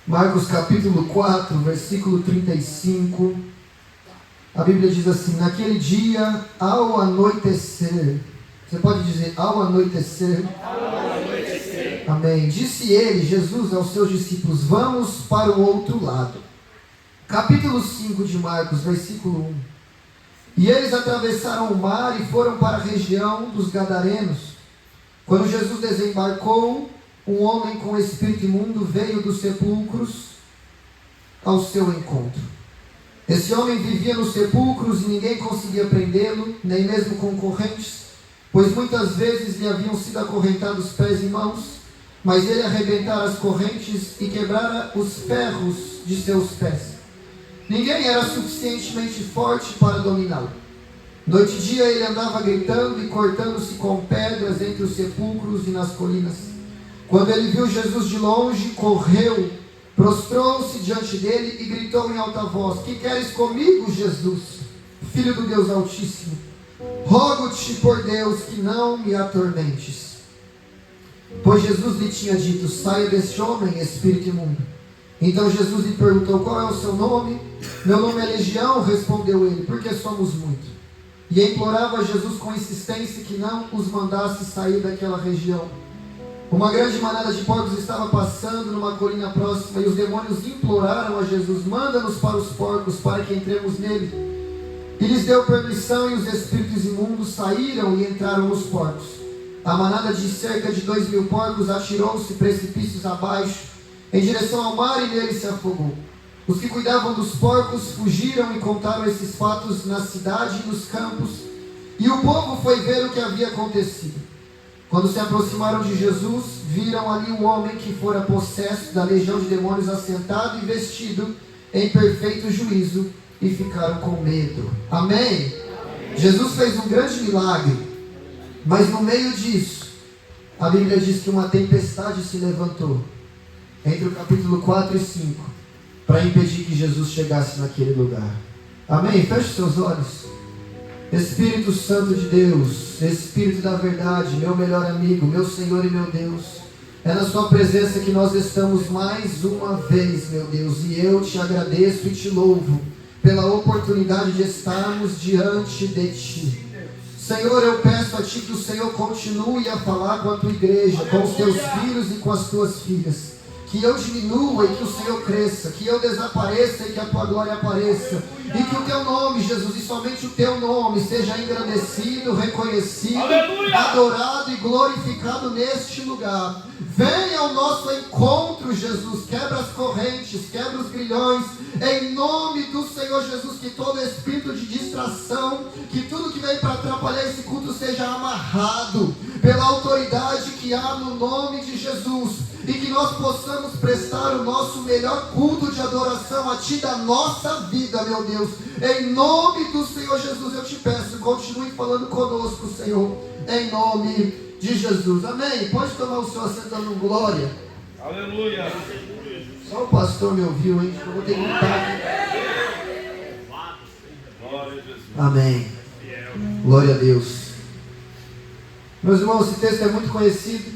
Marcos capítulo 4, versículo 35. A Bíblia diz assim: naquele dia, ao anoitecer. Você pode dizer, ao anoitecer? Ao anoitecer. Amém. Disse ele, Jesus, aos seus discípulos: vamos para o outro lado. Capítulo 5 de Marcos, versículo 1. E eles atravessaram o mar e foram para a região dos Gadarenos. Quando Jesus desembarcou, um homem com espírito imundo veio dos sepulcros ao seu encontro. Esse homem vivia nos sepulcros e ninguém conseguia prendê-lo, nem mesmo com correntes, pois muitas vezes lhe haviam sido acorrentados pés e mãos, mas ele arrebentara as correntes e quebrara os ferros de seus pés. Ninguém era suficientemente forte para dominá-lo. Noite e dia ele andava gritando e cortando-se com pedras entre os sepulcros e nas colinas. Quando ele viu Jesus de longe, correu, prostrou-se diante dele e gritou em alta voz: que queres comigo, Jesus, Filho do Deus Altíssimo? Rogo-te por Deus que não me atormentes. Pois Jesus lhe tinha dito: saia deste homem, espírito imundo. Então Jesus lhe perguntou: qual é o seu nome? Meu nome é Legião, respondeu ele, porque somos muitos. E implorava a Jesus com insistência que não os mandasse sair daquela região. Uma grande manada de porcos estava passando numa colina próxima, e os demônios imploraram a Jesus: manda-nos para os porcos, para que entremos nele. E lhes deu permissão, e os espíritos imundos saíram e entraram nos porcos. A manada de cerca de 2.000 porcos atirou-se precipícios abaixo, em direção ao mar, e nele se afogou. Os que cuidavam dos porcos fugiram e contaram esses fatos na cidade e nos campos, e o povo foi ver o que havia acontecido. Quando se aproximaram de Jesus, viram ali um homem que fora possesso da legião de demônios, assentado e vestido em perfeito juízo, e ficaram com medo. Amém? Amém. Jesus fez um grande milagre, mas no meio disso, a Bíblia diz que uma tempestade se levantou, entre o capítulo 4 e 5, para impedir que Jesus chegasse naquele lugar. Amém? Feche seus olhos. Espírito Santo de Deus, Espírito da verdade, meu melhor amigo, meu Senhor e meu Deus, é na sua presença que nós estamos mais uma vez, meu Deus, e eu te agradeço e te louvo pela oportunidade de estarmos diante de ti. Senhor, eu peço a ti que o Senhor continue a falar com a tua igreja, com os teus filhos e com as tuas filhas. Que eu diminua e que o Senhor cresça, que eu desapareça e que a tua glória apareça, e que o teu nome, Jesus, e somente o teu nome seja engrandecido, reconhecido, aleluia, adorado e glorificado neste lugar. Venha ao nosso encontro, Jesus, quebra as correntes, quebra os grilhões, em nome do Senhor Jesus. Que todo espírito de distração, que tudo que vem para atrapalhar esse culto seja amarrado pela autoridade que há no nome de Jesus, e que nós possamos prestar o nosso melhor culto de adoração a ti da nossa vida, meu Deus. Em nome do Senhor Jesus eu te peço, continue falando conosco, Senhor, em nome de Jesus. Amém? Pode tomar o seu assento dando glória. Aleluia. Só o pastor me ouviu, hein? Eu vou ter vontade. Amém. Glória a Deus. Meus irmãos, esse texto é muito conhecido.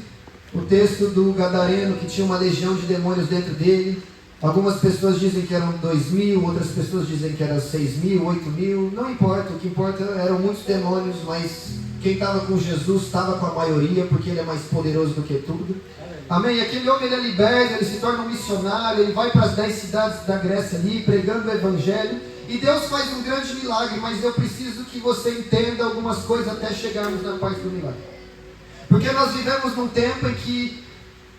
O texto do Gadareno, que tinha uma legião de demônios dentro dele. Algumas pessoas dizem que eram 2.000, outras pessoas dizem que eram 6.000, 8.000. Não importa, o que importa eram muitos demônios, mas quem estava com Jesus estava com a maioria, porque ele é mais poderoso do que tudo. Amém? E aquele homem, ele é liberto, ele se torna um missionário, ele vai para as 10 cidades da Grécia ali, pregando o evangelho, e Deus faz um grande milagre, mas eu preciso que você entenda algumas coisas até chegarmos na parte do milagre. Porque nós vivemos num tempo em que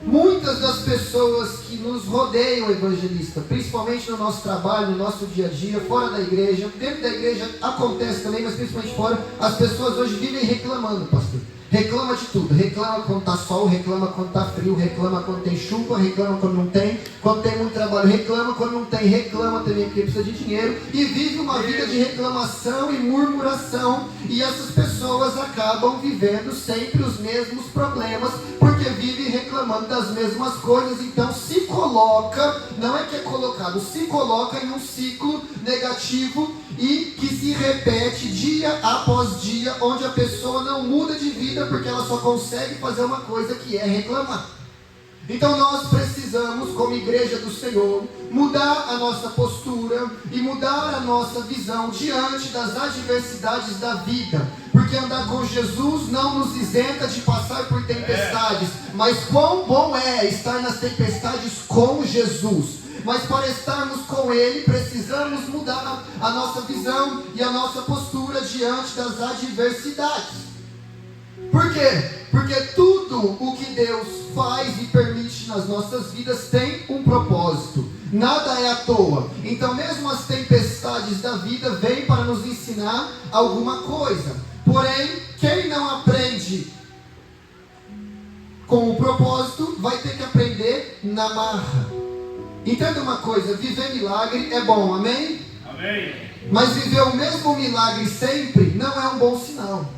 muitas das pessoas que nos rodeiam, evangelista, principalmente no nosso trabalho, no nosso dia a dia, fora da igreja, dentro da igreja acontece também, mas principalmente fora, as pessoas hoje vivem reclamando, pastor. Reclama de tudo, reclama quando está sol, reclama quando está frio, reclama quando tem chuva, reclama quando não tem, quando tem muito trabalho, reclama quando não tem, reclama também porque precisa de dinheiro, e vive uma vida de reclamação e murmuração, e essas pessoas acabam vivendo sempre os mesmos problemas, porque vivem reclamando das mesmas coisas. Então se coloca, não é que é colocado, se coloca em um ciclo negativo e que se repete dia após dia, onde a pessoa não muda de vida porque ela só consegue fazer uma coisa, que é reclamar. Então nós precisamos, como igreja do Senhor, mudar a nossa postura e mudar a nossa visão diante das adversidades da vida. Porque andar com Jesus não nos isenta de passar por tempestades. Mas quão bom é estar nas tempestades com Jesus. Mas para estarmos com Ele, precisamos mudar a nossa visão e a nossa postura diante das adversidades. Por quê? Porque tudo o que Deus faz e permite nas nossas vidas tem um propósito. Nada é à toa. Então mesmo as tempestades da vida vêm para nos ensinar alguma coisa. Porém, quem não aprende com o propósito, vai ter que aprender na marra. Entenda uma coisa, viver milagre é bom, amém? Amém. Mas viver o mesmo milagre sempre não é um bom sinal.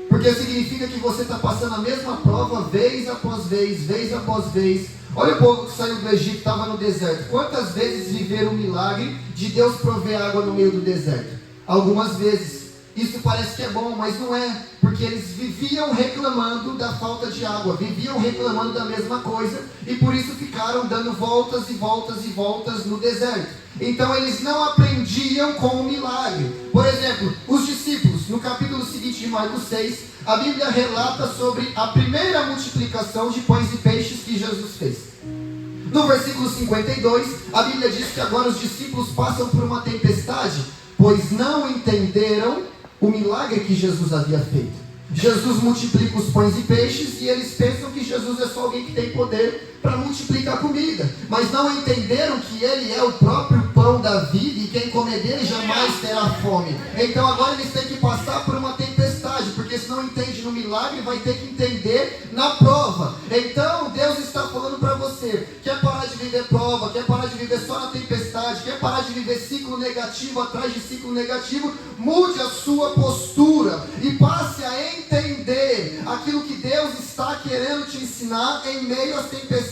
Porque significa que você está passando a mesma prova vez após vez, vez após vez. Olha o povo que saiu do Egito, estava no deserto. Quantas vezes viveram o milagre de Deus prover água no meio do deserto? Algumas vezes. Isso parece que é bom, mas não é. Porque eles viviam reclamando da falta de água, viviam reclamando da mesma coisa, e por isso ficaram dando voltas e voltas e voltas no deserto. Então eles não aprendiam com o milagre. Por exemplo, os discípulos, no capítulo seguinte de Marcos 6, a Bíblia relata sobre a primeira multiplicação de pães e peixes que Jesus fez. No versículo 52, a Bíblia diz que agora os discípulos passam por uma tempestade, pois não entenderam o milagre que Jesus havia feito. Jesus multiplica os pães e peixes e eles pensam que Jesus é só alguém que tem poder para multiplicar comida, mas não entenderam que Ele é o próprio pão da vida e quem comer dele jamais terá fome. Então agora eles têm que passar por uma tempestade, porque se não entende no milagre, vai ter que entender na prova. Então Deus está falando para você: quer parar de viver prova, quer parar de viver só na tempestade, quer parar de viver ciclo negativo atrás de ciclo negativo, mude a sua postura e passe a entender aquilo que Deus está querendo te ensinar em meio às tempestades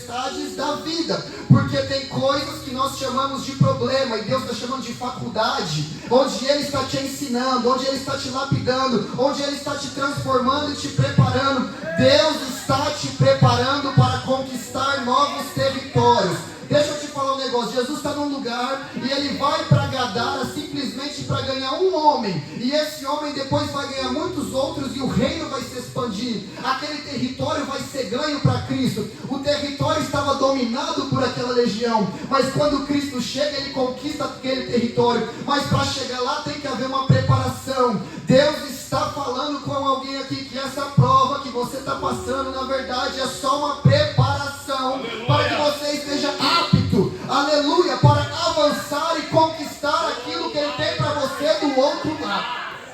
da vida. Porque tem coisas que nós chamamos de problema e Deus está chamando de faculdade, onde Ele está te ensinando, onde Ele está te lapidando, onde Ele está te transformando e te preparando. Deus está te preparando para conquistar novos territórios. Deixa eu te falar um negócio. Jesus está num lugar e Ele vai para Gadara simplesmente para ganhar um homem, e esse homem depois vai ganhar muitos outros e o reino vai se expandir. Aquele território vai ser ganho para Cristo. O território estava dominado por aquela legião, mas quando Cristo chega, Ele conquista aquele território. Mas para chegar lá tem que haver uma preparação. Deus está falando com alguém aqui que essa prova que você está passando, na verdade, é só uma preparação. Aleluia. Para que você esteja apto, aleluia, para avançar e conquistar aquilo que Ele tem para você do outro lado.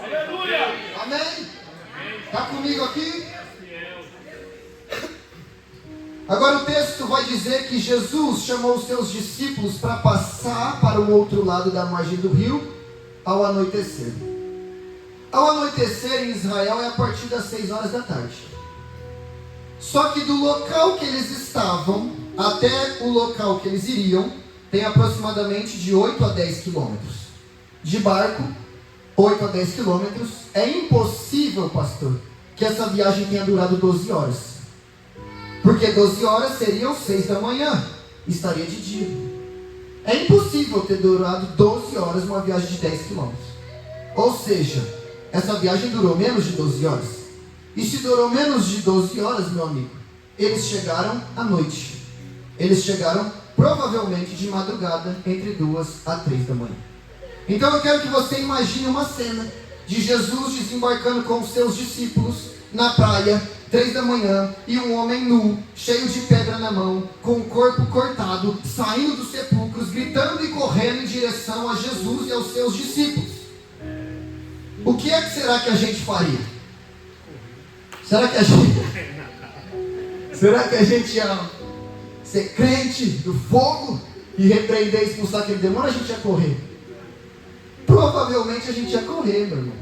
Aleluia. Amém? Está comigo aqui? Agora o texto vai dizer que Jesus chamou os seus discípulos para passar para o outro lado da margem do rio ao anoitecer. Ao anoitecer em Israel é a partir das 6 horas da tarde. Só que do local que eles estavam até o local que eles iriam, tem aproximadamente de 8 a 10 quilômetros. De barco, 8 a 10 quilômetros. É impossível, pastor, que essa viagem tenha durado 12 horas. Porque 12 horas seriam 6 da manhã. Estaria de dia. É impossível ter durado 12 horas uma viagem de 10 quilômetros. Ou seja, essa viagem durou menos de 12 horas. E se durou menos de 12 horas, meu amigo, eles chegaram à noite. Eles chegaram provavelmente de madrugada, entre 2 a 3 da manhã. Então eu quero que você imagine uma cena de Jesus desembarcando com os seus discípulos na praia, 3 da manhã, e um homem nu, cheio de pedra na mão, com o corpo cortado, saindo dos sepulcros, gritando e correndo em direção a Jesus e aos seus discípulos. O que é que será que a gente faria? Será que a gente ia ser crente do fogo e repreender e expulsar aquele demônio? A gente ia correr. Provavelmente a gente ia correr, meu irmão.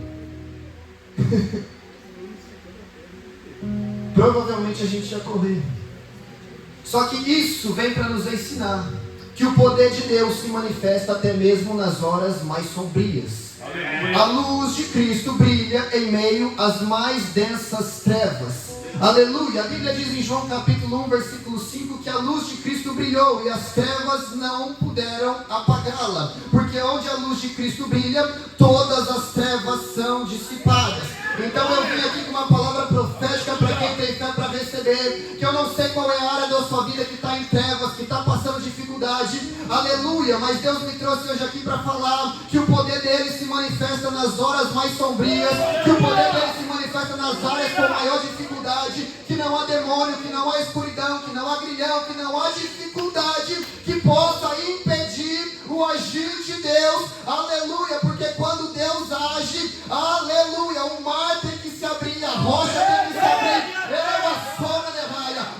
Provavelmente a gente ia correr. Só que isso vem para nos ensinar que o poder de Deus se manifesta até mesmo nas horas mais sombrias. A luz de Cristo brilha em meio às mais densas trevas. Aleluia. A Bíblia diz em João capítulo 1, versículo 5, que a luz de Cristo brilhou e as trevas não puderam apagá-la. Porque onde a luz de Cristo brilha, todas as trevas são dissipadas. Então eu vim aqui com uma palavra profética para quem tem fé para receber. Que eu não sei qual é a área da sua vida que está em trevas, que está passando dificuldade. Aleluia. Mas Deus me trouxe hoje aqui para falar que o poder dele se manifesta nas horas mais sombrias. Que o poder dele se manifesta nas áreas com maior dificuldade. Que não há demônio, que não há escuridão, que não há grilhão, que não há dificuldade que possa impedir o agir de Deus. Aleluia. Porque quando Deus age, aleluia, o mar tem que se abrir, a rocha tem que se abrir.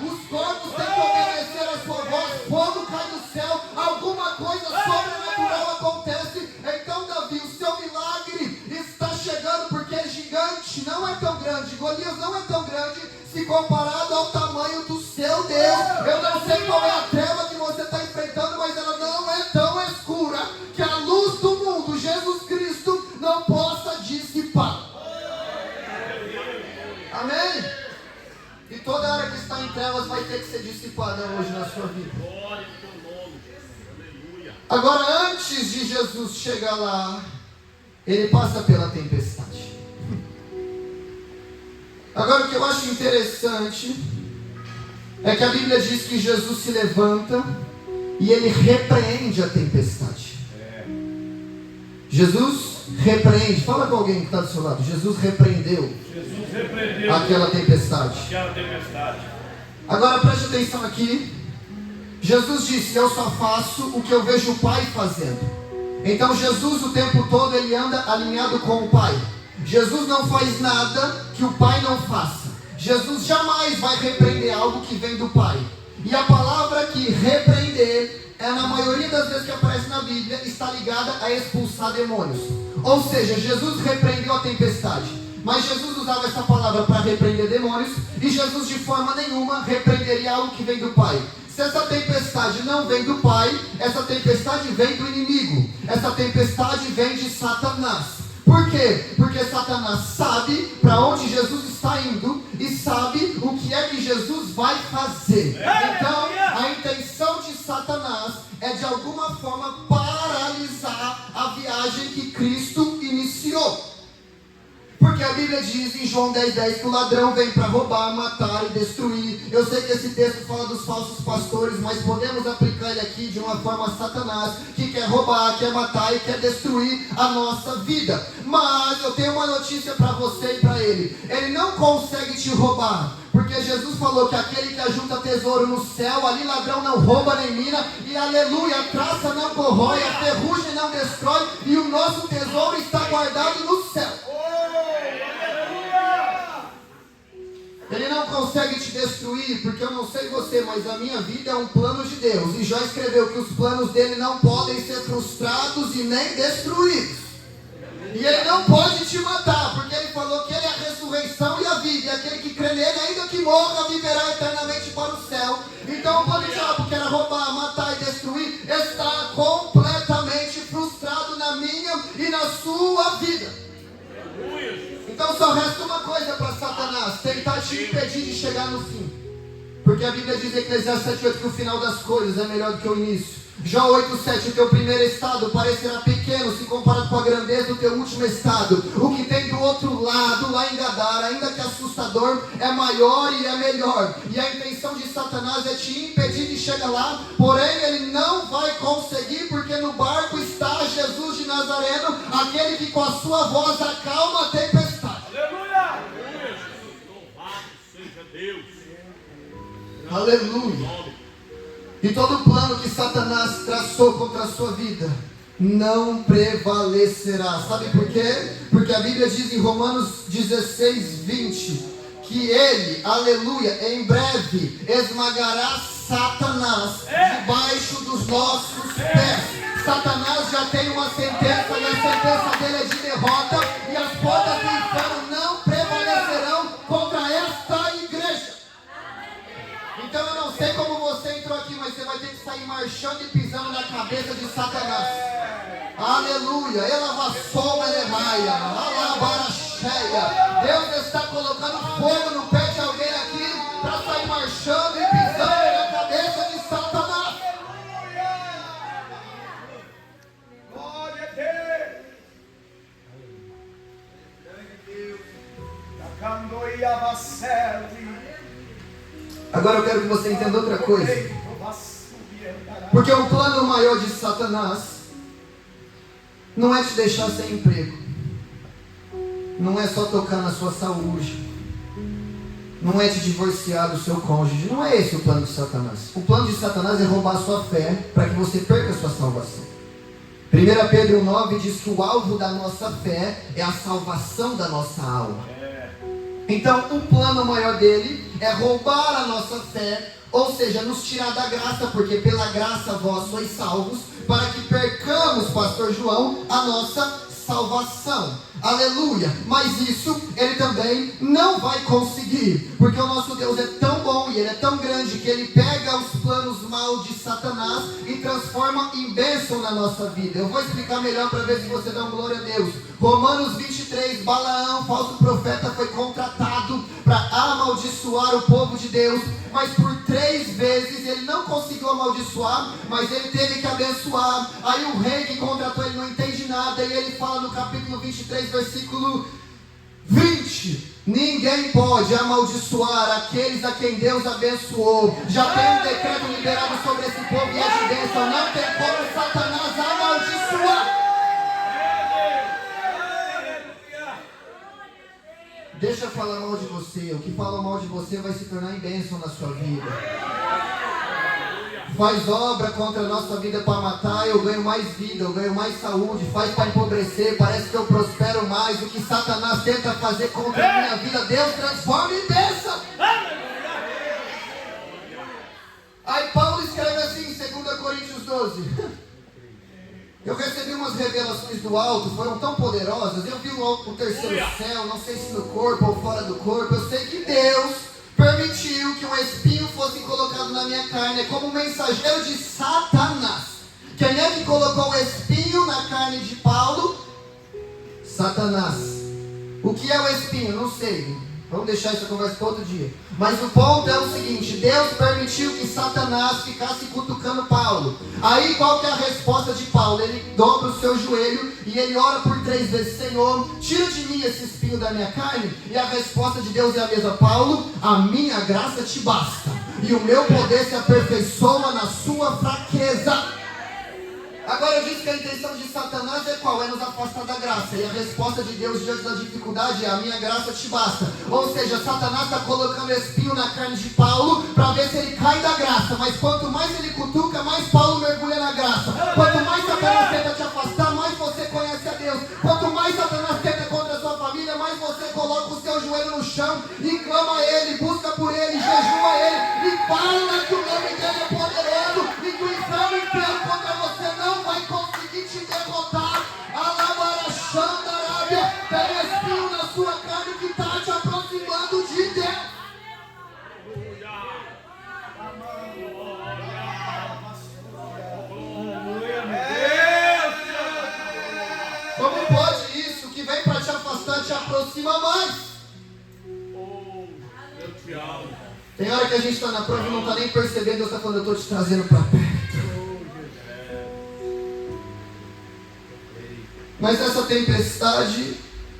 Os corpos têm que obedecer a sua voz, fogo cai do céu, alguma coisa sobrenatural acontece. Então Davi, o seu milagre está chegando, porque gigante não é tão grande, Golias não é tão grande se comparado ao tamanho do seu Deus. Eu não sei qual é a treva que você está enfrentando, mas ela não é tão escura que a luz do mundo, Jesus Cristo, não possa dissipar. Amém? E toda área que está em trevas vai ter que ser dissipada hoje na sua vida. Agora, antes de Jesus chegar lá, ele passa pela tempestade. Agora, o que eu acho interessante é que a Bíblia diz que Jesus se levanta e ele repreende a tempestade. Jesus repreende. Fala com alguém que está do seu lado. Jesus repreendeu aquela tempestade. Agora preste atenção aqui. Jesus disse: eu só faço o que eu vejo o Pai fazendo. Então Jesus o tempo todo ele anda alinhado com o Pai. Jesus não faz nada que o Pai não faça. Jesus jamais vai repreender algo que vem do Pai. E a palavra que repreender, na maioria das vezes que aparece na Bíblia, está ligada a expulsar demônios. Ou seja, Jesus repreendeu a tempestade, mas Jesus usava essa palavra para repreender demônios, e Jesus de forma nenhuma repreenderia algo que vem do Pai. Se essa tempestade não vem do Pai, essa tempestade vem do inimigo. Essa tempestade vem de Satanás. Por quê? Porque Satanás sabe para onde Jesus está indo e sabe o que é que Jesus vai fazer. Então, a intenção de Satanás é de alguma forma paralisar a viagem que Cristo iniciou. Porque a Bíblia diz em João 10:10 que o ladrão vem para roubar, matar e destruir. Eu sei que esse texto fala dos falsos pastores, mas podemos aplicar ele aqui de uma forma a Satanás, que quer roubar, quer matar e quer destruir a nossa vida. Mas eu tenho uma notícia para você e para ele. Ele não consegue te roubar, porque Jesus falou que aquele que ajunta tesouro no céu, ali ladrão não rouba nem mina, e aleluia, a traça não corrói, a ferrugem não destrói, e o nosso tesouro está guardado no céu. Ele não consegue te destruir, porque eu não sei você, mas a minha vida é um plano de Deus. E já escreveu que os planos dele não podem ser frustrados e nem destruídos. E ele não pode te matar, porque ele falou que ele é a ressurreição e a vida. E aquele que crê nele, ainda que morra, viverá eternamente para o céu. Então o plano de diabo, que era roubar, matar e destruir, está completamente frustrado na minha e na sua vida. Então só resta uma coisa para Satanás: tentar te impedir de chegar no fim. Porque a Bíblia diz em Eclesiastes 7:8 que o final das coisas é melhor do que o início. Jó 8:7, o teu primeiro estado parecerá pequeno se comparado com a grandeza do teu último estado. O que tem do outro lado, lá em Gadara, ainda que assustador, é maior e é melhor. E a intenção de Satanás é te impedir de chegar lá, porém ele não vai conseguir, porque no barco está Jesus de Nazareno, aquele que com a sua voz acalma a tempestade. Aleluia! Louvado seja Deus! Aleluia! E todo plano que Satanás traçou contra a sua vida não prevalecerá. Sabe por quê? Porque a Bíblia diz em Romanos 16:20 que ele, aleluia, em breve esmagará Satanás debaixo dos nossos pés. Satanás já tem uma sentença, e a sentença dele é de derrota, e as portas do inferno não prevalecerão contra esta igreja. Então eu não sei como você entrou aqui, mas você vai ter que sair marchando e pisando na cabeça de Satanás. Aleluia. Ela vassou, ela maia. Alabara cheia. Deus está colocando fogo no pé de alguém aqui. Agora eu quero que você entenda outra coisa. Porque o plano maior de Satanás não é te deixar sem emprego. Não é só tocar na sua saúde. Não é te divorciar do seu cônjuge. Não é esse o plano de Satanás. O plano de Satanás é roubar a sua fé para que você perca a sua salvação. 1 Pedro 9 diz que o alvo da nossa fé é a salvação da nossa alma. Então o plano maior dele é roubar a nossa fé, ou seja, nos tirar da graça, porque pela graça vós sois salvos, para que percamos, pastor João, a nossa salvação. Aleluia. Mas isso ele também não vai conseguir, porque o nosso Deus é tão bom e ele é tão grande que ele pega os planos maus de Satanás e transforma em bênção na nossa vida. Eu vou explicar melhor para ver se você dá uma glória a Deus. Romanos 23, Balaão, falso profeta, foi contratado para amaldiçoar o povo de Deus, mas por 3 vezes ele não conseguiu amaldiçoar, mas ele teve que abençoar. Aí o rei que contratou ele não entende nada, e ele fala no capítulo 23, versículo 20: ninguém pode amaldiçoar aqueles a quem Deus abençoou. Já tem um decreto liberado sobre esse povo e essa bênção. Não tem como Satanás amaldiçoar. Deixa falar mal de você. O que fala mal de você vai se tornar em bênção na sua vida. Faz obra contra a nossa vida para matar, eu ganho mais vida, eu ganho mais saúde. Faz para empobrecer, parece que eu prospero mais. O que Satanás tenta fazer contra a minha vida, Deus transforma em bênção. Aí Paulo escreve assim em 2 Coríntios 12: eu recebi umas revelações do alto, foram tão poderosas. Eu vi o terceiro céu, não sei se no corpo ou fora do corpo. Eu sei que Deus permitiu que um espinho fosse colocado na minha carne. É como um mensageiro de Satanás. Quem é que colocou o espinho na carne de Paulo? Satanás. O que é o espinho? Não sei. Vamos deixar essa conversa para outro dia. Mas o ponto é o seguinte: Deus permitiu que Satanás ficasse cutucando Paulo. Aí qual que é a resposta de Paulo? Ele dobra o seu joelho e ele ora por 3 vezes: Senhor, tira de mim esse espinho da minha carne. E a resposta de Deus é a mesma: Paulo, a minha graça te basta, e o meu poder se aperfeiçoa na sua fraqueza. Agora eu disse que a intenção de Satanás é qual? É nos afastar da graça. E a resposta de Deus diante da dificuldade é: a minha graça te basta. Ou seja, Satanás está colocando espinho na carne de Paulo para ver se ele cai da graça. Mas quanto mais ele cutuca, mais Paulo mergulha na graça. Quanto mais Satanás tenta te afastar, mais você conhece a Deus. Quanto mais Satanás tenta contra a sua família, mais você coloca o seu joelho no chão e clama a Ele, busca por Ele, jejua Ele e fala que o nome dele é poderoso e que o inferno inteiro contra você não vai conseguir te derrotar. Alabarachandarábia, tem espinho na sua carne que está te aproximando de Deus. Como pode isso? Que vem para te afastar, te aproxima mais. Eu te amo. Tem hora que a gente está na prova e não está nem percebendo. Deus está falando: eu estou te trazendo para perto. Mas essa tempestade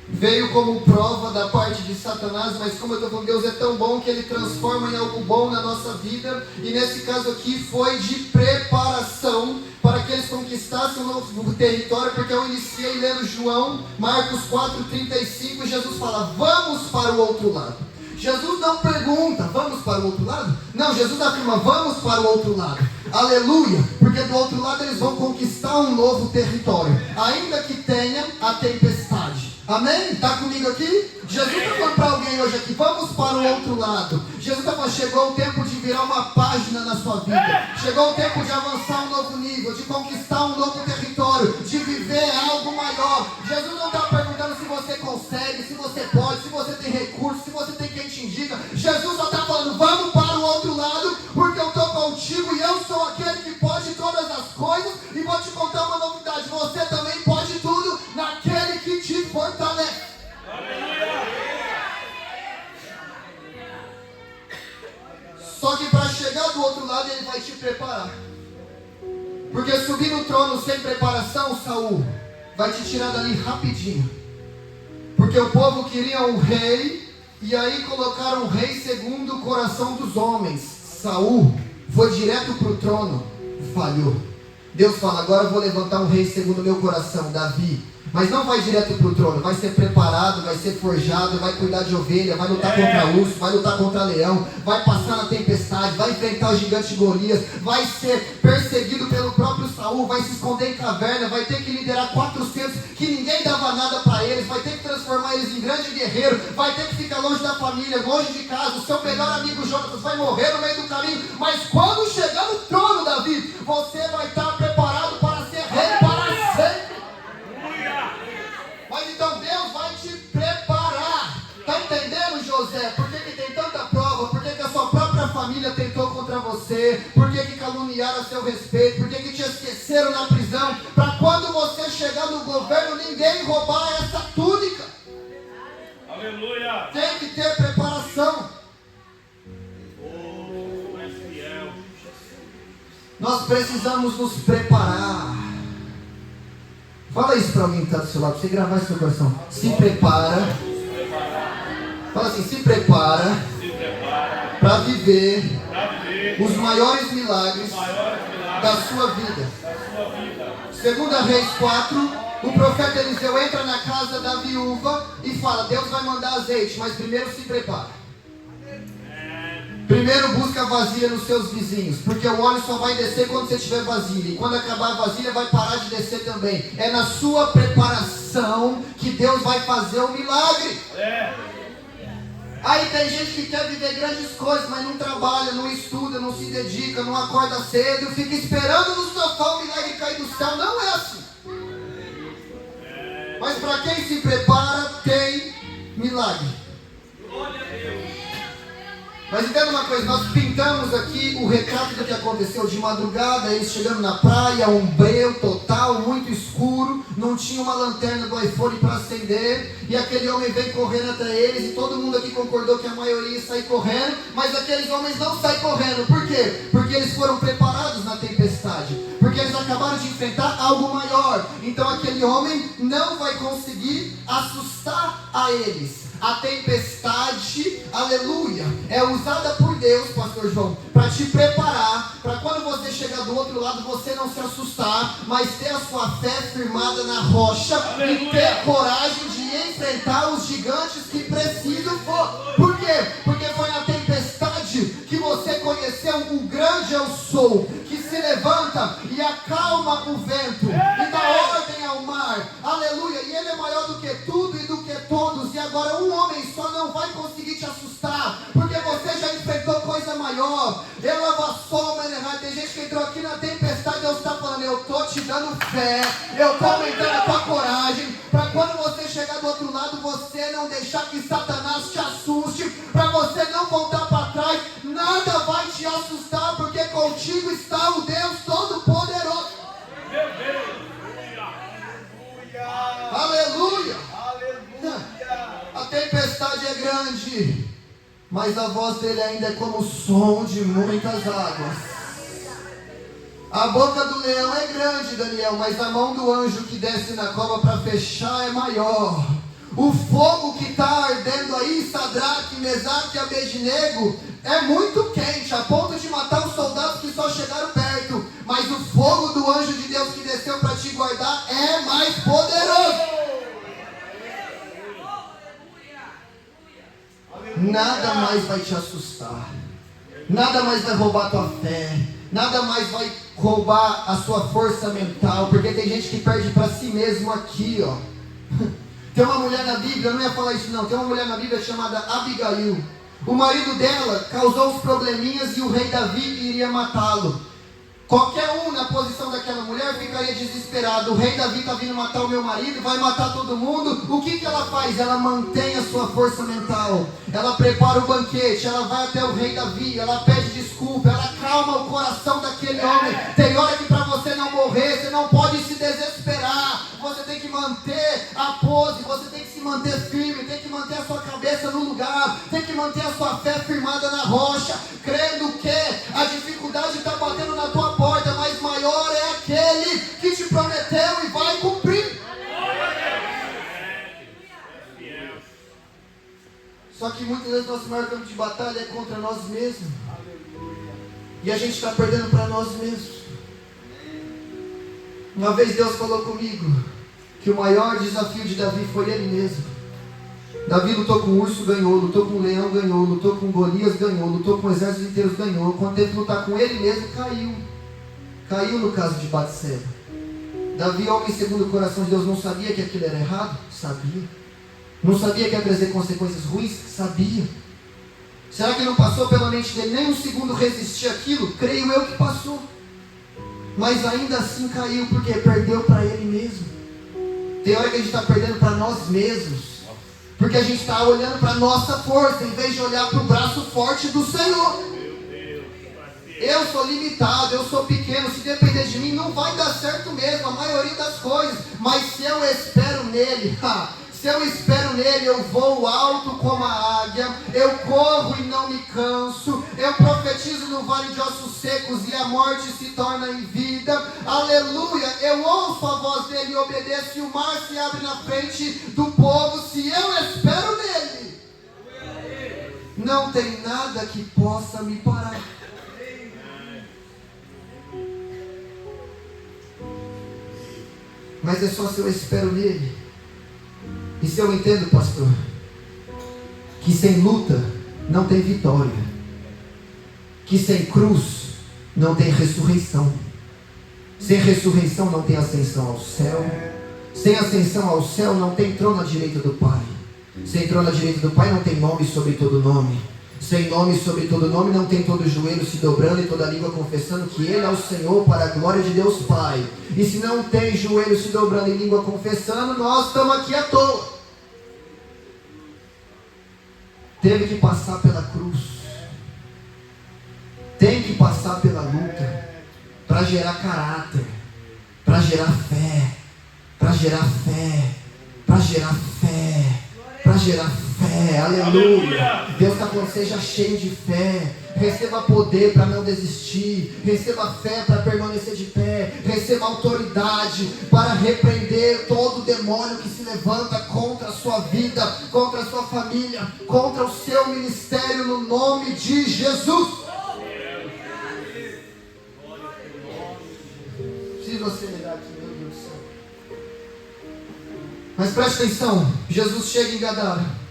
veio como prova da parte de Satanás. Mas como eu estou falando, Deus é tão bom que Ele transforma em algo bom na nossa vida. E nesse caso aqui foi de preparação para que eles conquistassem um novo território. Porque eu iniciei lendo João, Marcos 4,35, e Jesus fala: vamos para o outro lado. Jesus não pergunta: vamos para o outro lado? Não, Jesus afirma: vamos para o outro lado. Aleluia, porque do outro lado eles vão conquistar um novo território, ainda que tenha a tempestade. Amém? Está comigo aqui? Jesus está falando para alguém hoje aqui: vamos para o outro lado. Jesus está falando: chegou o tempo de virar uma página na sua vida. Chegou o tempo de avançar um novo nível, de conquistar um novo território, de viver algo maior. Jesus não está perguntando se você consegue, se você pode, se você tem recursos, se você tem quem te indica. Jesus só está falando: vamos para o outro lado, porque eu estou contigo e eu sou aquele que pode todas as coisas. E vou te contar uma novidade: você também pode tudo naquele que te fortalece. Só que para chegar do outro lado Ele vai te preparar. Porque subir no trono sem preparação, Saul vai te tirar dali rapidinho. Porque o povo queria um rei E aí colocaram um rei segundo o coração dos homens. Saul foi direto para o trono, falhou. Deus fala, agora eu vou levantar um rei segundo o meu coração, Davi. Mas não vai direto para o trono, vai ser preparado, vai ser forjado, vai cuidar de ovelha, vai lutar contra urso, vai lutar contra leão, vai passar na tempestade, vai enfrentar o gigante Golias, vai ser perseguido pelo próprio Saul, vai se esconder em caverna, vai ter que liderar 400 que ninguém dava nada para eles, vai ter que transformar eles em grande guerreiro, vai ter que ficar longe da família, longe de casa, o seu melhor amigo Jonatas vai morrer no meio do caminho, mas quando chegar no trono, Davi, você vai estar preparado para ser rei para sempre. Mas então Deus vai te preparar. Está entendendo, José? Por que tem tanta prova? Por que a sua própria família tentou contra você? Por que caluniaram a seu respeito? Por que te esqueceram na prisão? Para quando você chegar no governo, ninguém roubar essa túnica. Aleluia. Tem que ter preparação. Oh, és fiel. Nós precisamos nos preparar. Fala isso para alguém que está do seu lado, para você gravar isso no seu coração. Se prepara. Fala assim, se prepara para viver os maiores milagres da sua vida. 2 Reis 4, o profeta Eliseu entra na casa da viúva e fala, Deus vai mandar azeite, mas primeiro se prepara. Primeiro busca a vasilha nos seus vizinhos, porque o óleo só vai descer quando você tiver vasilha, e quando acabar a vasilha vai parar de descer também. É na sua preparação que Deus vai fazer o milagre. Aí tem gente que quer viver grandes coisas, mas não trabalha, não estuda, não se dedica, não acorda cedo, fica esperando no sofá o milagre cair do céu. Não é assim. Mas para quem se prepara, tem milagre. Mas entenda uma coisa, nós pintamos aqui o retrato do que aconteceu de madrugada, eles chegando na praia, um breu total, muito escuro, não tinha uma lanterna do iPhone para acender, e aquele homem vem correndo até eles, e todo mundo aqui concordou que a maioria ia sair correndo, mas aqueles homens não saem correndo. Por quê? Porque eles foram preparados na tempestade, porque eles acabaram de enfrentar algo maior, então aquele homem não vai conseguir assustar a eles. A tempestade, aleluia, é usada por Deus, pastor João, para te preparar, para quando você chegar do outro lado, você não se assustar, mas ter a sua fé firmada na rocha, aleluia, e ter coragem de enfrentar os gigantes que precisam for. Por quê? Porque foi na tempestade que você conheceu o grande eu sou, que se levanta e acalma o vento, e dá ordem ao mar, aleluia, e ele é maior do que tudo e do que todos, e agora um homem só não vai conseguir te assustar, porque você já enfrentou coisa maior. Tem gente que entrou aqui na tempestade, Deus está falando, eu estou te dando fé, eu estou aumentando a tua coragem, para quando você chegar do outro lado, você não deixar que Satanás te assuste, para você não voltar para trás, nada vai te assustar, porque contigo está o Deus Todo-Poderoso. Meu Deus. Aleluia. A tempestade é grande, mas a voz dele ainda é como o som de muitas águas. A boca do leão é grande, Daniel, mas a mão do anjo que desce na cova para fechar é maior. O fogo que está ardendo aí, Sadraque, Mesaque e Abednego, é muito quente, a ponto de matar os soldados que só chegaram perto. Mas o fogo do anjo de Deus que desceu para te guardar é mais poderoso. Nada mais vai te assustar, nada mais vai roubar a tua fé, nada mais vai roubar a sua força mental, porque tem gente que perde para si mesmo aqui, ó. Tem uma mulher na Bíblia, eu não ia falar isso não, tem uma mulher na Bíblia chamada Abigail. O marido dela causou uns probleminhas e o rei Davi iria matá-lo. Qualquer um na posição daquela mulher ficaria desesperado. O rei Davi está vindo matar o meu marido, vai matar todo mundo. O que ela faz? Ela mantém a sua força mental. Ela prepara o banquete, ela vai até o rei Davi, ela pede desculpa, ela acalma o coração daquele homem. Tem hora que para você não morrer, você não pode se desesperar. Você tem que manter a pose, você tem que se manter firme, tem que manter a sua cabeça no lugar, tem que manter a sua fé firmada na rocha, crendo que a dificuldade está batendo na tua porta, mas maior é aquele que te prometeu e vai cumprir. Só que muitas vezes nosso maior campo de batalha é contra nós mesmos. E a gente está perdendo para nós mesmos. Uma vez Deus falou comigo que o maior desafio de Davi foi ele mesmo. Davi lutou com um urso, ganhou. Lutou com um leão, ganhou. Lutou com Golias, ganhou. Lutou com exércitos inteiros, ganhou. Quando teve que lutar com ele mesmo, caiu. Caiu no caso de Batseba. Davi, homem segundo o coração de Deus, não sabia que aquilo era errado? Sabia. Não sabia que ia trazer consequências ruins? Sabia. Será que não passou pela mente dele nem um segundo resistir àquilo? Creio eu que passou. Mas ainda assim caiu, porque perdeu para ele mesmo. Tem hora que a gente está perdendo para nós mesmos, porque a gente está olhando para a nossa força, em vez de olhar para o braço forte do Senhor. Eu sou limitado, eu sou pequeno, se depender de mim não vai dar certo mesmo, a maioria das coisas. Mas se eu espero nele, se eu espero nele, eu vou alto como a águia, eu corro e não me canso, eu profetizo no vale de ossos secos e a morte se torna em vida. Aleluia, eu ouço a voz dele e obedeço, e o mar se abre na frente do povo. Se eu espero nele, não tem nada que possa me parar. Mas é só se eu espero nele. E se eu entendo, pastor, que sem luta não tem vitória, que sem cruz não tem ressurreição, sem ressurreição não tem ascensão ao céu, sem ascensão ao céu não tem trono à direita do Pai, sem trono à direita do Pai não tem nome sobre todo nome, sem nome sobre todo nome não tem todo joelho se dobrando e toda língua confessando que Ele é o Senhor, para a glória de Deus Pai. E se não tem joelho se dobrando e língua confessando, nós estamos aqui à toa. Teve que passar pela cruz, tem que passar pela luta, para gerar caráter, para gerar fé, para gerar fé, para gerar fé, para gerar fé. Aleluia. Deus está falando, seja cheio de fé. Receba poder para não desistir, receba fé para permanecer de pé, receba autoridade para repreender todo demônio que se levanta contra a sua vida, contra a sua família, contra o seu ministério, no nome de Jesus. Preciso acelerar aqui, meu Deus do céu. Mas preste atenção, Jesus chega em Gadara.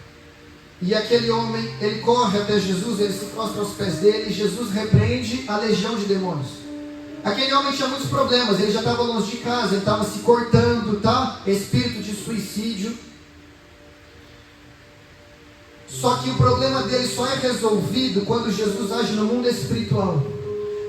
E aquele homem, ele corre até Jesus, ele se prostra aos pés dele, e Jesus repreende a legião de demônios. Aquele homem tinha muitos problemas, ele já estava longe de casa, ele estava se cortando, tá? Espírito de suicídio. Só que o problema dele só é resolvido quando Jesus age no mundo espiritual.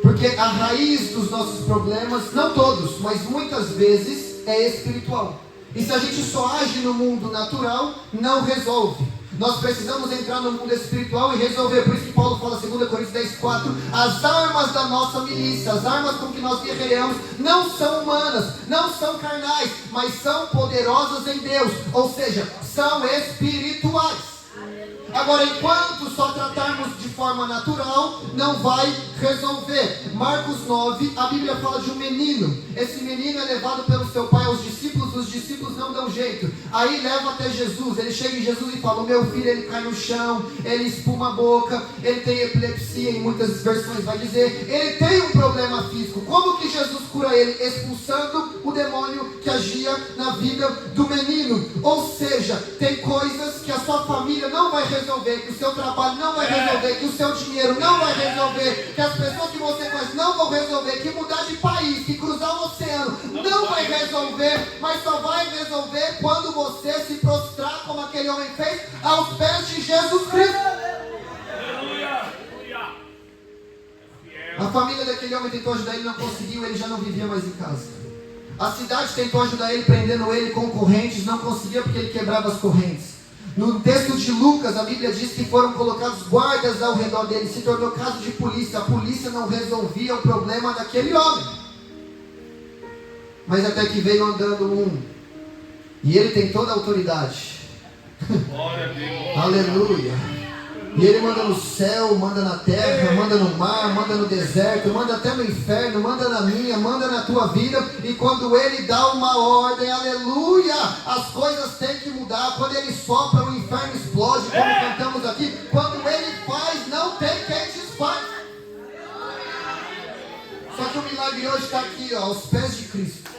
Porque a raiz dos nossos problemas, não todos, mas muitas vezes, é espiritual. E se a gente só age no mundo natural, não resolve. Nós precisamos entrar no mundo espiritual e resolver. Por isso que Paulo fala, 2 Coríntios 10:4, as armas da nossa milícia, as armas com que nós guerreamos, não são humanas, não são carnais, mas são poderosas em Deus, ou seja, são espirituais. Agora, enquanto só tratarmos de forma natural, não vai resolver. Marcos 9, a Bíblia fala de um menino. Esse menino é levado pelo seu pai aos discípulos, os discípulos não dão jeito. Aí leva até Jesus, ele chega em Jesus e fala, o meu filho, ele cai no chão, ele espuma a boca, ele tem epilepsia, em muitas versões vai dizer, ele tem um problema físico. Como que Jesus cura ele? Expulsando o demônio que agia na vida do menino. Ou seja, tem coisas que a sua família não vai resolver, que o seu trabalho não vai resolver, que o seu dinheiro não vai resolver, que as pessoas que você conhece não vão resolver, que mudar de país, que cruzar o oceano não vai resolver, mas só vai resolver quando você se prostrar como aquele homem fez aos pés de Jesus Cristo. A família daquele homem tentou ajudar ele, não conseguiu, ele já não vivia mais em casa. A cidade tentou ajudar ele, prendendo ele com correntes, não conseguia porque ele quebrava as correntes. No texto de Lucas, a Bíblia diz que foram colocados guardas ao redor dele, se tornou caso de polícia. A polícia não resolvia o problema daquele homem. Mas até que veio andando um, e ele tem toda a autoridade. Glória a Deus. Aleluia. E Ele manda no céu, manda na terra, manda no mar, manda no deserto, manda até no inferno, manda na minha, manda na tua vida. E quando Ele dá uma ordem, aleluia, as coisas têm que mudar. Quando Ele sopra, o inferno explode, como cantamos aqui. Quando Ele faz, não tem quem desfaz. Só que o milagre hoje está aqui, ó, aos pés de Cristo.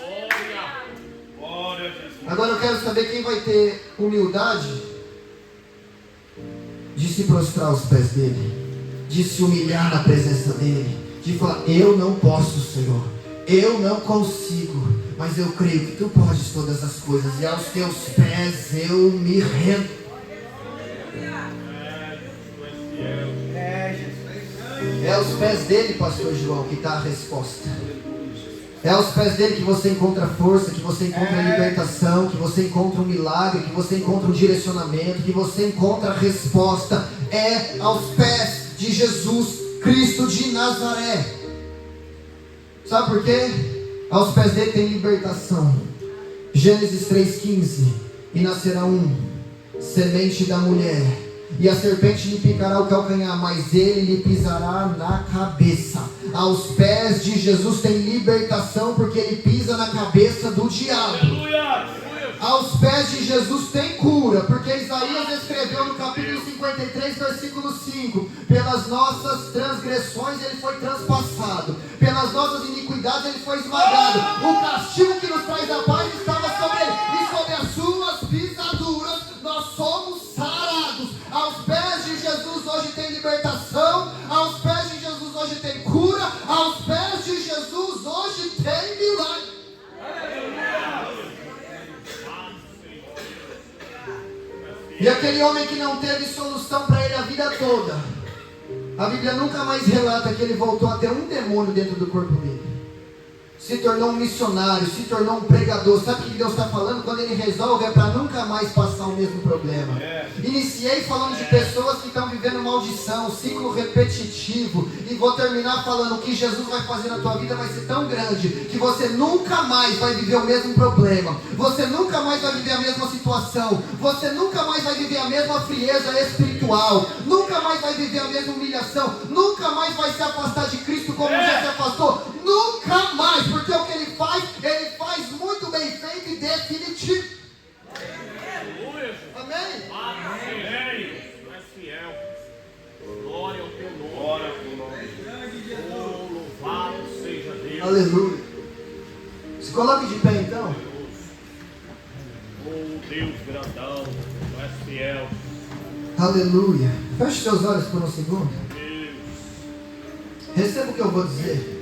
Glória a Jesus. Agora eu quero saber quem vai ter humildade de se prostrar aos pés dele, de se humilhar na presença dele, de falar: eu não posso, Senhor, eu não consigo, mas eu creio que tu podes todas as coisas, e aos teus pés eu me rendo. É aos pés dele, pastor João, que está a resposta. É aos pés dele que você encontra força, que você encontra libertação, que você encontra um milagre, que você encontra um direcionamento, que você encontra a resposta. É aos pés de Jesus Cristo de Nazaré. Sabe por quê? Aos pés dele tem libertação. Gênesis 3,15: e nascerá semente da mulher, e a serpente lhe picará o calcanhar, mas ele lhe pisará na cabeça. Aos pés de Jesus tem libertação, porque ele pisa na cabeça do diabo. Aleluia. Aos pés de Jesus tem cura, porque Isaías escreveu no capítulo 53, versículo 5: pelas nossas transgressões ele foi transpassado, pelas nossas iniquidades ele foi esmagado. O castigo que nos traz a paz estava sobre ele, e sobre as suas pisaduras nós somos sarados. Aos pés de Jesus hoje tem libertação, aos pés de Jesus hoje tem cura, aos pés de Jesus hoje tem milagre. E aquele homem que não teve solução para ele a vida toda, a Bíblia nunca mais relata que ele voltou a ter um demônio dentro do corpo dele. Se tornou um missionário, se tornou um pregador. Sabe o que Deus está falando? Quando Ele resolve é para nunca mais passar o mesmo problema. Iniciei falando de pessoas que estão vivendo maldição, ciclo repetitivo. E vou terminar falando: o que Jesus vai fazer na tua vida vai ser tão grande que você nunca mais vai viver o mesmo problema. Você nunca mais vai viver a mesma situação. Você nunca mais vai viver a mesma frieza espiritual. Nunca mais vai viver a mesma humilhação. Nunca mais vai se afastar de Cristo como já se afastou. Nunca mais, porque o que ele faz muito bem feito e definitivo. Amém? Amém. Tu és fiel. Glória ao teu nome. Glória ao teu nome. Oh, louvado seja Deus. Aleluia. Se coloque de pé então. Oh, Deus grandão. Tu és fiel. Aleluia. Feche seus olhos por um segundo. Deus. Receba o que eu vou dizer.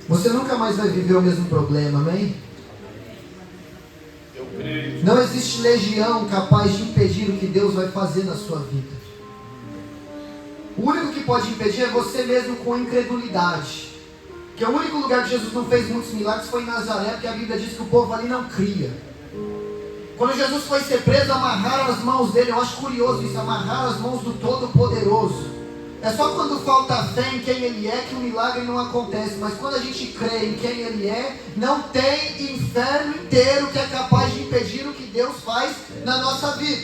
Você nunca mais vai viver o mesmo problema, amém? Eu creio. Não existe legião capaz de impedir o que Deus vai fazer na sua vida. O único que pode impedir é você mesmo com incredulidade. Que o único lugar que Jesus não fez muitos milagres foi em Nazaré, porque a Bíblia diz que o povo ali não cria. Quando Jesus foi ser preso, amarraram as mãos dele. Eu acho curioso isso, amarraram as mãos do Todo-Poderoso. É só quando falta fé em quem Ele é que o milagre não acontece. Mas quando a gente crê em quem Ele é, não tem inferno inteiro que é capaz de impedir o que Deus faz na nossa vida.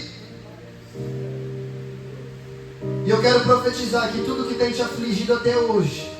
E eu quero profetizar que tudo que tem te afligido até hoje,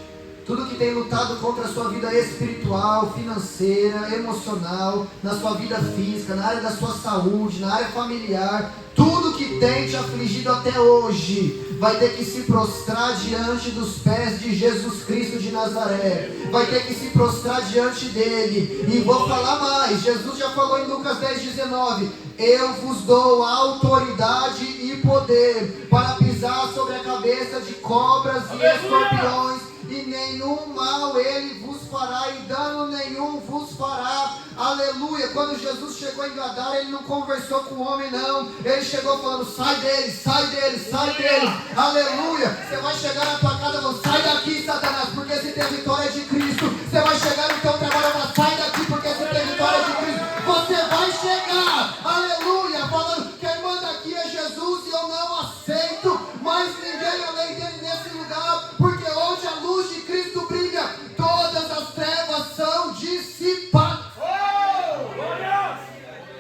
tudo que tem lutado contra a sua vida espiritual, financeira, emocional, na sua vida física, na área da sua saúde, na área familiar, tudo que tem te afligido até hoje, vai ter que se prostrar diante dos pés de Jesus Cristo de Nazaré. Vai ter que se prostrar diante dele. E vou falar mais. Jesus já falou em Lucas 10:19: eu vos dou autoridade e poder para pisar sobre a cabeça de cobras e escorpiões, e nenhum mal ele vos fará, e dano nenhum vos fará. Aleluia. Quando Jesus chegou em Gadara, ele não conversou com o homem, não. Ele chegou falando: sai dele, sai dele, sai dele. Aleluia. Você vai chegar na tua casa falando: sai daqui, Satanás, porque esse território é de Cristo. Você vai chegar no teu trabalho e falar: sai daqui, porque esse território é de Cristo. Você vai chegar, aleluia, falando: quem manda aqui é Jesus, e eu não aceito mais ninguém além dele nesse lugar, porque onde a luz de Cristo brilha, todas as trevas são dissipadas.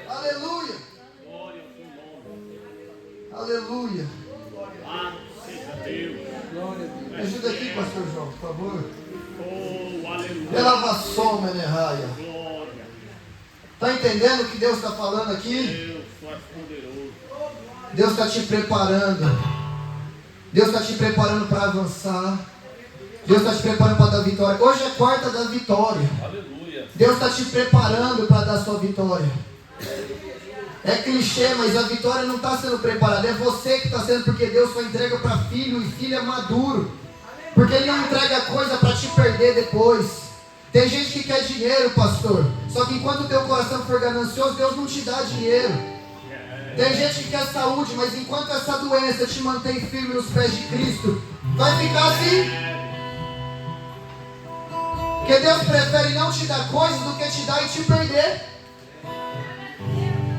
Aleluia. Glória ao teu nome. Aleluia. Menerraia. Glória. Está entendendo o que Deus está falando aqui? Deus, tu és poderoso. Deus está te preparando. Deus está te preparando para avançar. Deus está te preparando para dar vitória. Hoje é quarta da vitória. Aleluia. Deus está te preparando para dar sua vitória. É clichê, mas a vitória não está sendo preparada. É você que está sendo, porque Deus só entrega para filho e filho é maduro. Porque Ele não entrega coisa para te perder depois. Tem gente que quer dinheiro, pastor. Só que enquanto o teu coração for ganancioso, Deus não te dá dinheiro. Tem gente que quer saúde, mas enquanto essa doença te mantém firme nos pés de Cristo, vai ficar assim. Porque Deus prefere não te dar coisas do que te dar e te perder.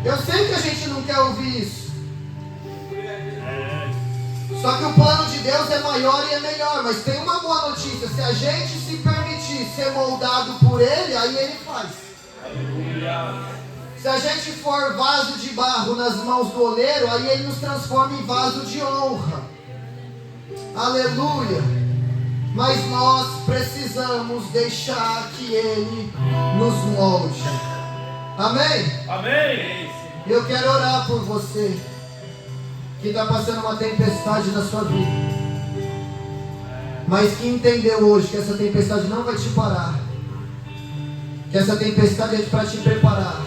Eu sei que a gente não quer ouvir isso. Só que o plano de Deus é maior e é melhor. Mas tem uma boa notícia: se a gente se permitir ser moldado por Ele, aí Ele faz. Se a gente for vaso de barro nas mãos do oleiro, aí Ele nos transforma em vaso de honra. Aleluia. Mas nós precisamos deixar que Ele nos molde. Amém? Amém. Eu quero orar por você que está passando uma tempestade na sua vida, mas que entendeu hoje que essa tempestade não vai te parar, que essa tempestade é para te preparar.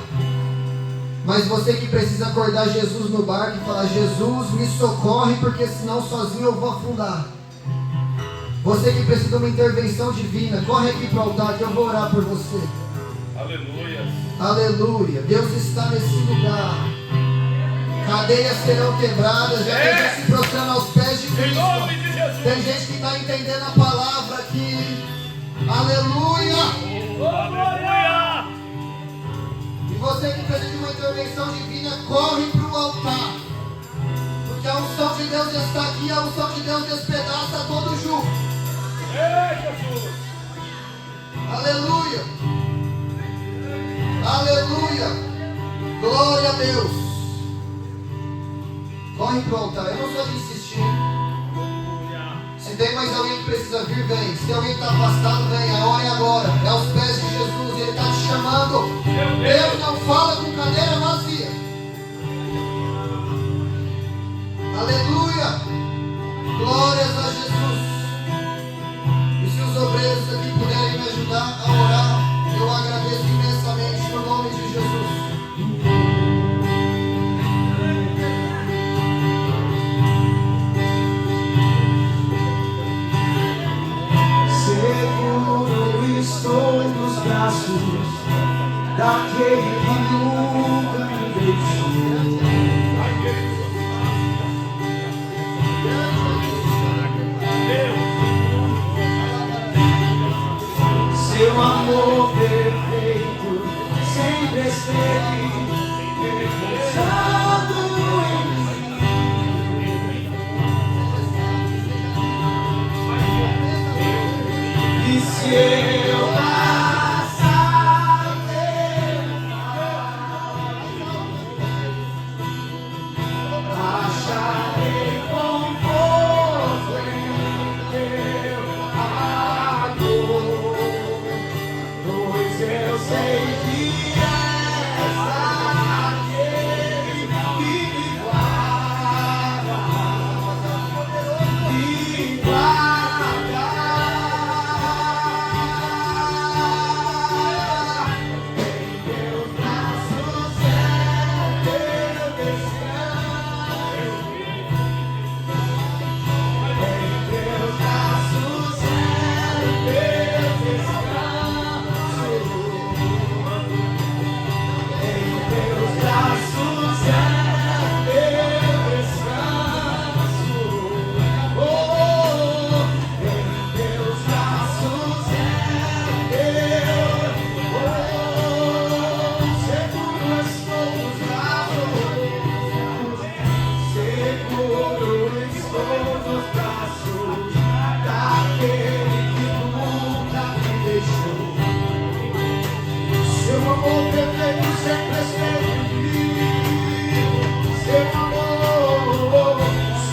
Mas você que precisa acordar Jesus no barco e falar: Jesus, me socorre, porque senão sozinho eu vou afundar. Você que precisa de uma intervenção divina, corre aqui para o altar que eu vou orar por você. Aleluia. Aleluia. Deus está nesse lugar. Cadeias serão quebradas. Já tem gente se prostrando aos pés de Em Cristo. nome de Jesus. Tem gente que está entendendo a palavra aqui. Aleluia. Aleluia. E você que precisa de uma intervenção divina, corre para o altar. Porque a unção de Deus está aqui. A unção de Deus despedaça todo jugo. Ei, Jesus. Aleluia. Aleluia. Glória a Deus. Corre para o altar. Eu não sou de insistir. Se tem mais alguém que precisa vir, vem. Se tem alguém que está afastado, vem. A hora é agora. É aos pés de Jesus. Ele está te chamando. Deus não fala com cadeira vazia. Aleluia. Glórias a Jesus. E se os obreiros aqui puderem me ajudar a orar, eu agradeço imensamente no nome de Jesus. Seguro estou nos braços daquele que nunca me deixou. Seu amor perfeito sempre esteve repousado em mim. E se eu passar acharei conforto em teu amor, pois eu sei que és aquele que me guarda, me guarda. Em teus braços é meu descanso. Em teus braços é meu descanso. Em teus braços é meu descanso. Oh, em teus braços é meu. Oh, seguro estou nos braços. Seguro estou nos braços daquele que nunca me deixou. Seu amor perfeito sempre esteve em mim.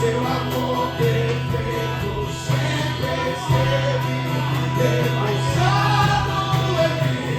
Seu amor perfeito sempre esteve repousado em mim.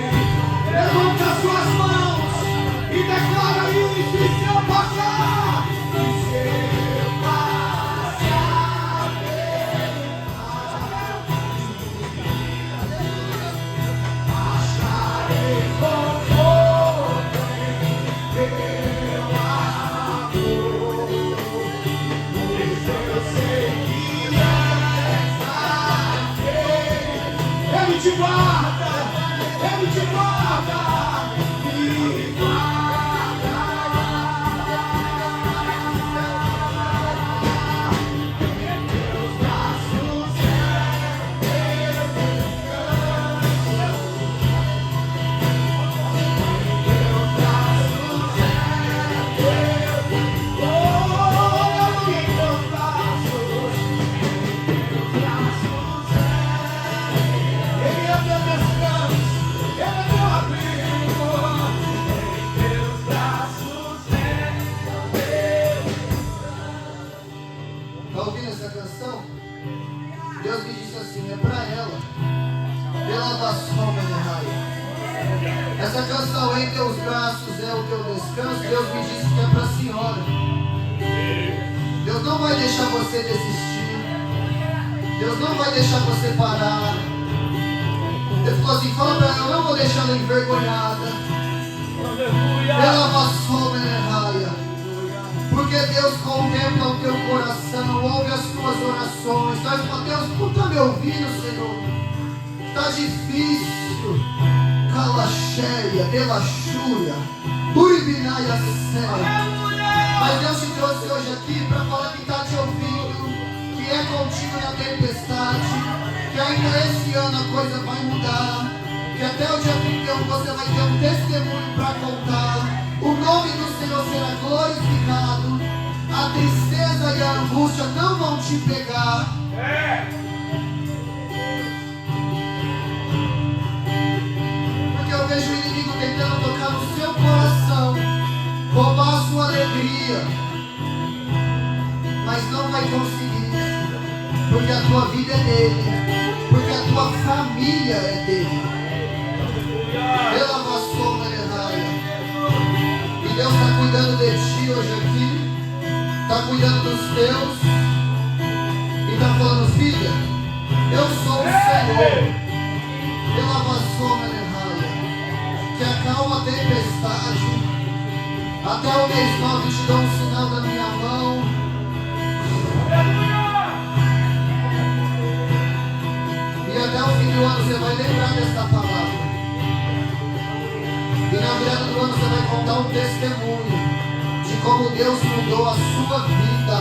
Ele te guarda, Ele te guarda, me guarda. Meus braços é teu descanso. Meus braços é teu. Oh, meus braços, meus braços é. Ele é meu descanso, Ele é meu abrigo. Em teus braços é teu. Está ouvindo essa canção? Deus me disse assim, é para ela. Pela vassoma de raia. Essa canção, em teus braços é o teu descanso. Deus me disse que é para a senhora. Deus não vai deixar você desistir. Deus não vai deixar você parar. Ele falou assim, fala para ela, eu não vou deixar ela envergonhada. Pela vassoma de raia. Porque Deus contempla o teu coração, ouve as tuas orações. Nós falamos, Deus, não está me ouvindo, Senhor. Está difícil. Calacheia, delachúria, uribinaia séria. Mas Deus te trouxe hoje aqui para falar que está te ouvindo, que é contigo na tempestade, que ainda esse ano a coisa vai mudar, que até o dia 31 você vai ter um testemunho para contar. O nome do Senhor será glorificado. A tristeza e a angústia não vão te pegar. Porque eu vejo o inimigo tentando tocar no seu coração, roubar a sua alegria. Mas não vai conseguir. Porque a tua vida é dele. Porque a tua família é dele. Pela vassoma de raia. E Deus está cuidando de ti hoje aqui. Está cuidando dos teus. E está falando, filha, eu sou o Senhor. Pela vassoma de raia. Que acalma a tempestade. Até o mês 9 te dou um sinal da minha mão. E até o fim do ano você vai lembrar dessa palavra. E na virada do ano você vai contar um testemunho de como Deus mudou a sua vida.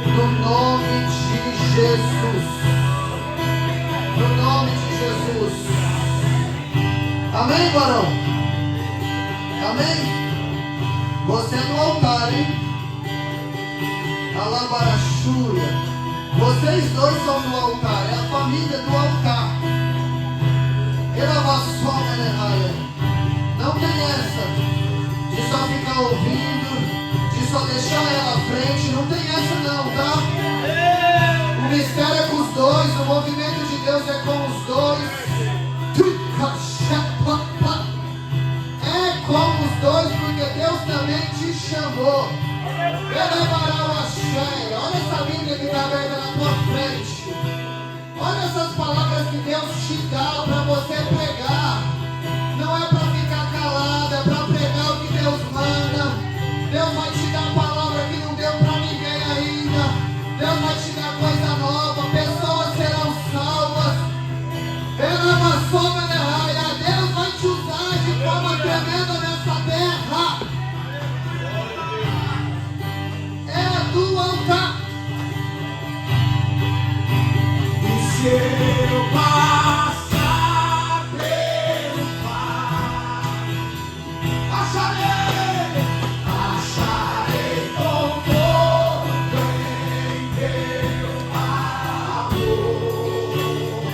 No nome de Jesus. No nome de Jesus. Amém, varão? Amém? Você é do altar, hein? Alabarachúria. Vocês dois são do altar. É a família do altar. Elavassoma de raia. Não tem essa de só ficar ouvindo, de só deixar ela à frente. Não tem essa não, tá? O mistério é com os dois. O movimento de Deus é com os dois. É com os dois, porque Deus também te chamou. Olha essa Bíblia que está aberta na tua frente. Olha essas palavras que Deus te dá